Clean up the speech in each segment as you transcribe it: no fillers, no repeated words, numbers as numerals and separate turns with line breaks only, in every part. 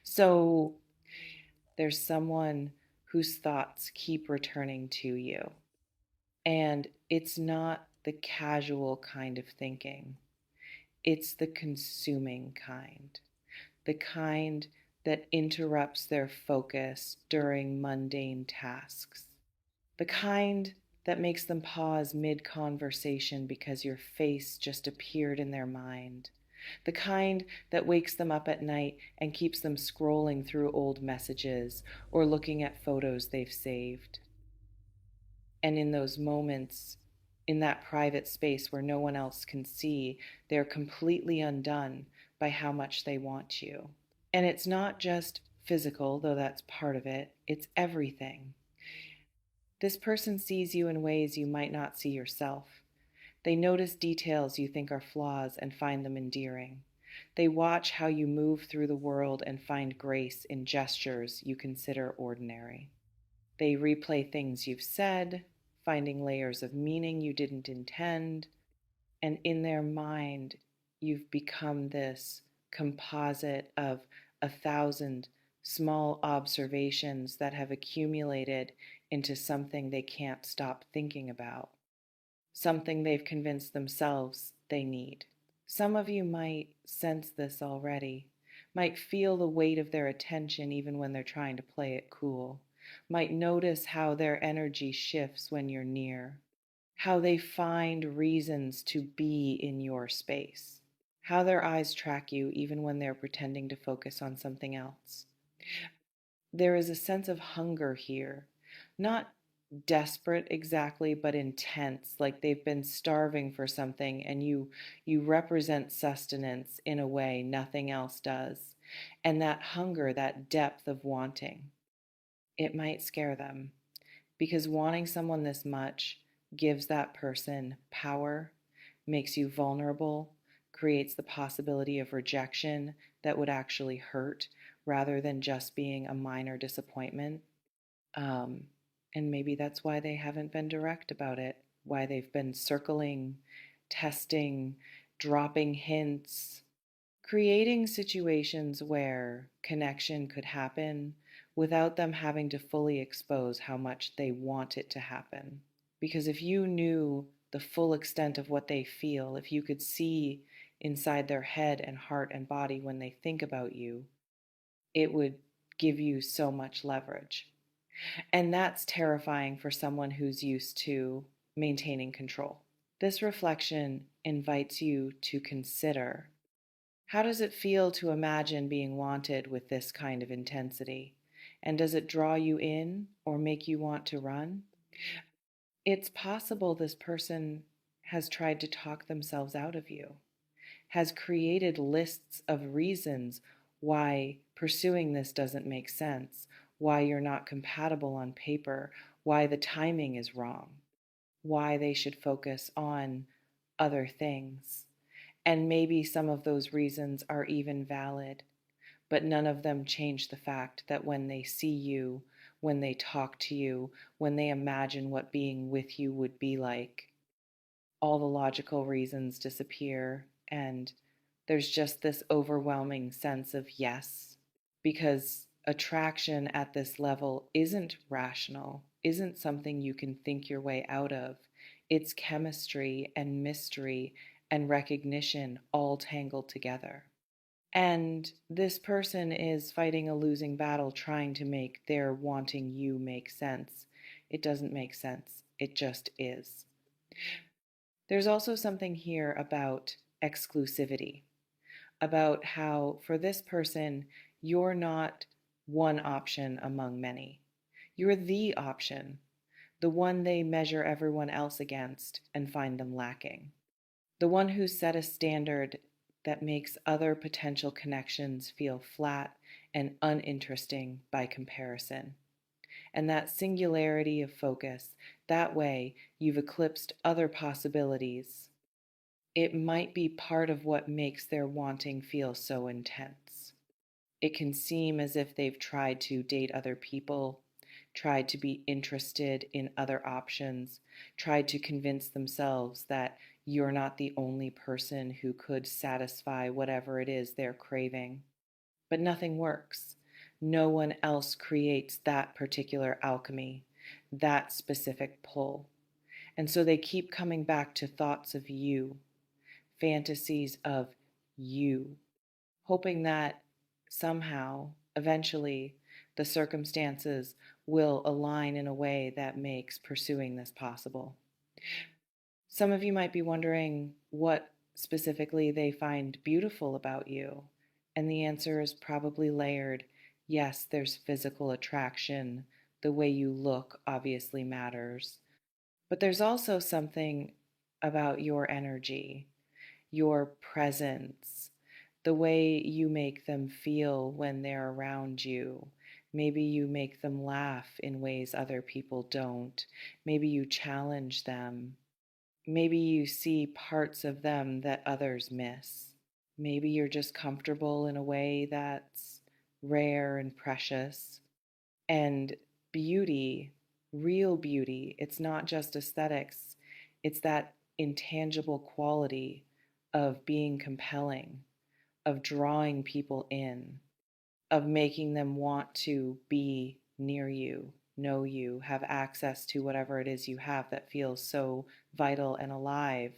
So there's someone whose thoughts keep returning to you, and it's not the casual kind of thinking, it's the consuming kind, the kind that interrupts their focus during mundane tasks, the kind that makes them pause mid conversation because your face just appeared in their mind, the kind that wakes them up at night and keeps them scrolling through old messages or looking at photos they've saved. And in those moments, in that private space where no one else can see, they're completely undone by how much they want you. And it's not just physical, though that's part of it, it's everything. This person sees you in ways you might not see yourself. They notice details you think are flaws and find them endearing. They watch how you move through the world and find grace in gestures you consider ordinary. They replay things you've said, finding layers of meaning you didn't intend, and in their mind, you've become this composite of 1,000 small observations that have accumulated into something they can't stop thinking about, something they've convinced themselves they need. Some of you might sense this already, might feel the weight of their attention even when they're trying to play it cool, might notice how their energy shifts when you're near, how they find reasons to be in your space, how their eyes track you even when they're pretending to focus on something else. There is a sense of hunger here, not desperate exactly, but intense, like they've been starving for something and you represent sustenance in a way nothing else does. And that hunger, that depth of wanting, it might scare them because wanting someone this much gives that person power, makes you vulnerable, creates the possibility of rejection that would actually hurt rather than just being a minor disappointment. Um, and maybe that's why they haven't been direct about it, why they've been circling, testing, dropping hints, creating situations where connection could happen without them having to fully expose how much they want it to happen. Because if you knew the full extent of what they feel, if you could see inside their head and heart and body when they think about you, it would give you so much leverage. And that's terrifying for someone who's used to maintaining control. This reflection invites you to consider, how does it feel to imagine being wanted with this kind of intensity? And does it draw you in or make you want to run? It's possible this person has tried to talk themselves out of you, has created lists of reasons why pursuing this doesn't make sense, why you're not compatible on paper, why the timing is wrong, why they should focus on other things. And maybe some of those reasons are even valid, but none of them change the fact that when they see you, when they talk to you, when they imagine what being with you would be like, all the logical reasons disappear, and there's just this overwhelming sense of yes, because attraction at this level isn't rational, isn't something you can think your way out of. It's chemistry and mystery and recognition all tangled together. And this person is fighting a losing battle trying to make their wanting you make sense. It doesn't make sense, it just is. There's also something here about exclusivity, about how for this person, you're not one option among many. You're the option, the one they measure everyone else against and find them lacking, the one who set a standard that makes other potential connections feel flat and uninteresting by comparison. And that singularity of focus, that way you've eclipsed other possibilities. It might be part of what makes their wanting feel so intense. It can seem as if they've tried to date other people, tried to be interested in other options, tried to convince themselves that you're not the only person who could satisfy whatever it is they're craving. but nothing works. No one else creates that particular alchemy, that specific pull. And so they keep coming back to thoughts of you, fantasies of you, hoping that somehow, eventually, the circumstances will align in a way that makes pursuing this possible. Some of you might be wondering what specifically they find beautiful about you, and the answer is probably layered. Yes, there's physical attraction. The way you look obviously matters. But there's also something about your energy, your presence, the way you make them feel when they're around you. Maybe you make them laugh in ways other people don't. Maybe you challenge them. Maybe you see parts of them that others miss. Maybe you're just comfortable in a way that's rare and precious. And beauty, real beauty, it's not just aesthetics, it's that intangible quality of being compelling, of drawing people in, of making them want to be near you, know you, have access to whatever it is you have that feels so vital and alive,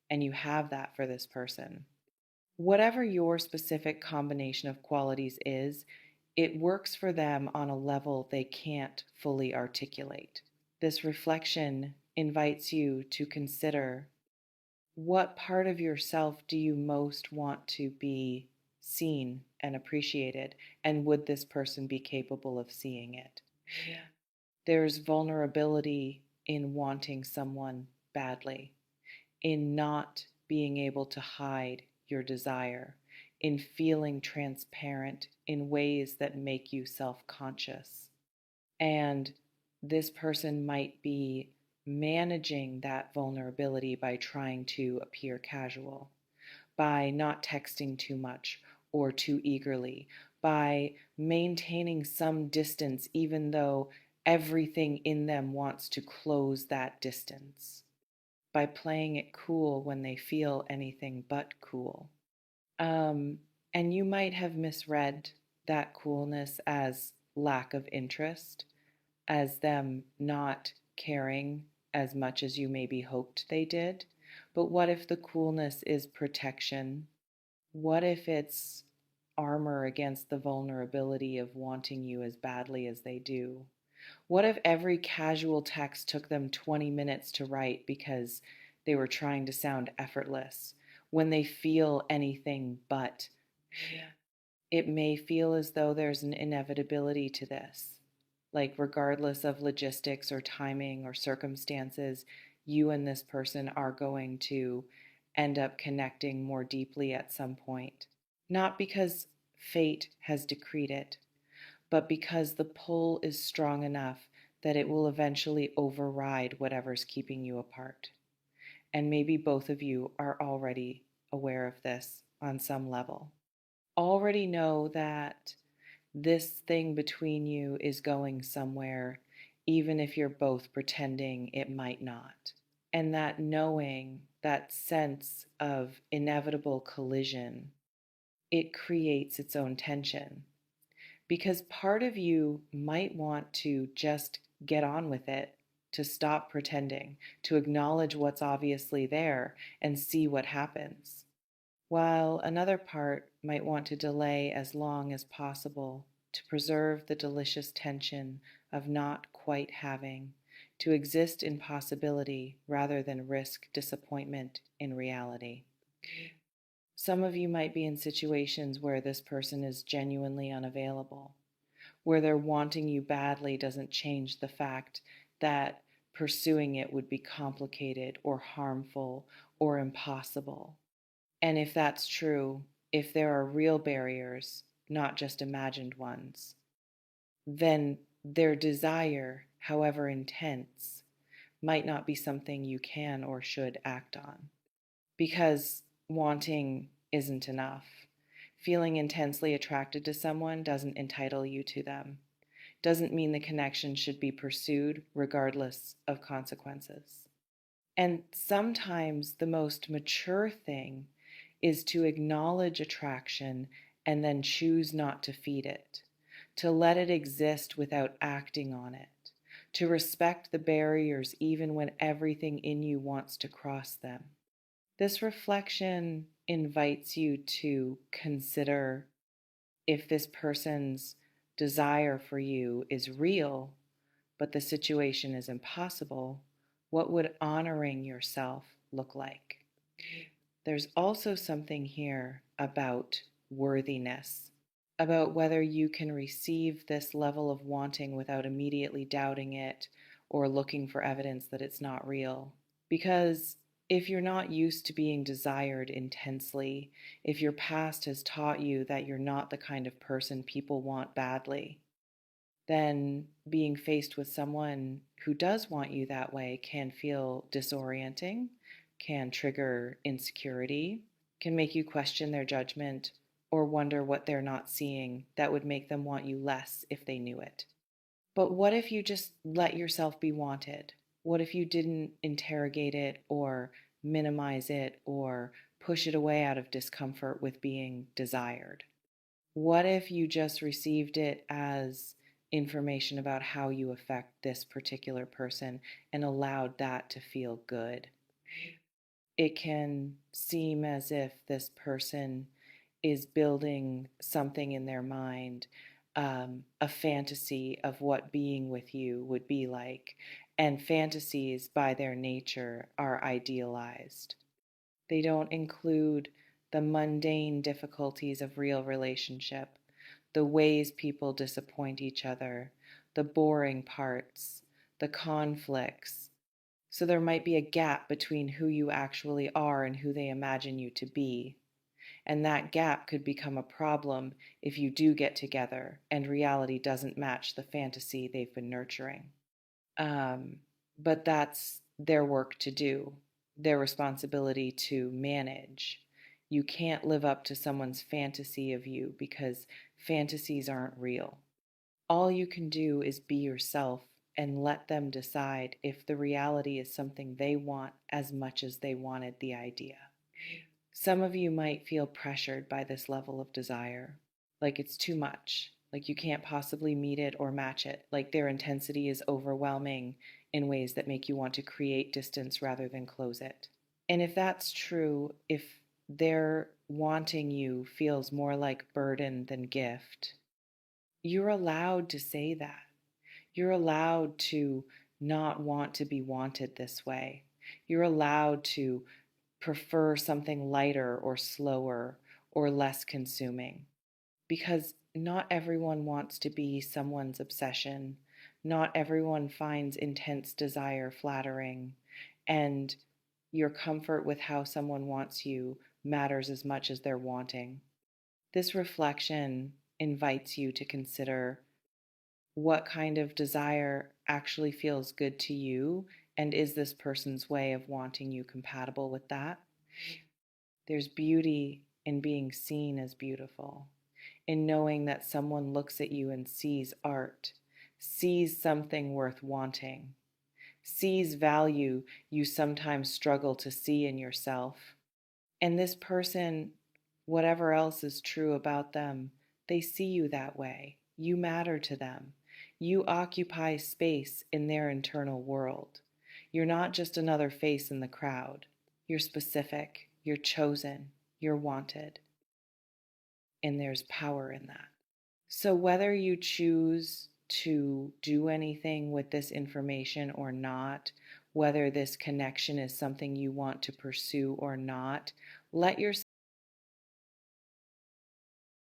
and you have that for this person. Whatever your specific combination of qualities is, it works for them on a level they can't fully articulate. This reflection invites you to consider, what part of yourself do you most want to be seen and appreciated? And would this person be capable of seeing it? Yeah. There's vulnerability in wanting someone badly, in not being able to hide your desire, in feeling transparent in ways that make you self conscious. And this person might be managing that vulnerability by trying to appear casual, by not texting too much or too eagerly, by maintaining some distance, even though everything in them wants to close that distance, by playing it cool when they feel anything but cool. And you might have misread that coolness as lack of interest, as them not caring as much as you maybe hoped they did. But what if the coolness is protection? What if it's armor against the vulnerability of wanting you as badly as they do? What if every casual text took them 20 minutes to write because they were trying to sound effortless when they feel anything but? Yeah. It may feel as though there's an inevitability to this. Like, regardless of logistics or timing or circumstances, you and this person are going to end up connecting more deeply at some point. Not because fate has decreed it, but because the pull is strong enough that it will eventually override whatever's keeping you apart. And maybe both of you are already aware of this on some level. Already know that this thing between you is going somewhere, even if you're both pretending it might not. And that knowing, that sense of inevitable collision, it creates its own tension. Because part of you might want to just get on with it, to stop pretending, to acknowledge what's obviously there and see what happens. While another part might want to delay as long as possible to preserve the delicious tension of not quite having, to exist in possibility rather than risk disappointment in reality. Some of you might be in situations where this person is genuinely unavailable, where their wanting you badly doesn't change the fact that pursuing it would be complicated or harmful or impossible. And if that's true, if there are real barriers, not just imagined ones, then their desire, however intense, might not be something you can or should act on. Because wanting isn't enough. Feeling intensely attracted to someone doesn't entitle you to them, doesn't mean the connection should be pursued regardless of consequences. And sometimes the most mature thing is to acknowledge attraction and then choose not to feed it, to let it exist without acting on it, to respect the barriers even when everything in you wants to cross them. This reflection invites you to consider if this person's desire for you is real, but the situation is impossible. What would honoring yourself look like? There's also something here about worthiness, about whether you can receive this level of wanting without immediately doubting it or looking for evidence that it's not real. Because if you're not used to being desired intensely, if your past has taught you that you're not the kind of person people want badly, then being faced with someone who does want you that way can feel disorienting, can trigger insecurity, can make you question their judgment or wonder what they're not seeing that would make them want you less if they knew it. But what if you just let yourself be wanted? What if you didn't interrogate it or minimize it or push it away out of discomfort with being desired? What if you just received it as information about how you affect this particular person and allowed that to feel good? It can seem as if this person is building something in their mind, a fantasy of what being with you would be like. And fantasies, by their nature, are idealized. They don't include the mundane difficulties of real relationship, the ways people disappoint each other, the boring parts, the conflicts. So there might be a gap between who you actually are and who they imagine you to be. And that gap could become a problem if you do get together and reality doesn't match the fantasy they've been nurturing. Um, but that's their work to do, their responsibility to manage. You can't live up to someone's fantasy of you because fantasies aren't real. All you can do is be yourself and let them decide if the reality is something they want as much as they wanted the idea. Some of you might feel pressured by this level of desire, like it's too much, like you can't possibly meet it or match it, like their intensity is overwhelming in ways that make you want to create distance rather than close it. And if that's true, if their wanting you feels more like burden than gift, you're allowed to say that. You're allowed to not want to be wanted this way. You're allowed to prefer something lighter or slower or less consuming. Because not everyone wants to be someone's obsession. Not everyone finds intense desire flattering. And your comfort with how someone wants you matters as much as their wanting. This reflection invites you to consider what kind of desire actually feels good to you, and is this person's way of wanting you compatible with that? There's beauty in being seen as beautiful, in knowing that someone looks at you and sees art, sees something worth wanting, sees value you sometimes struggle to see in yourself. And this person, whatever else is true about them, they see you that way. You matter to them. You occupy space in their internal world. You're not just another face in the crowd. You're specific, you're chosen, you're wanted. And there's power in that. So whether you choose to do anything with this information or not, whether this connection is something you want to pursue or not, let yourself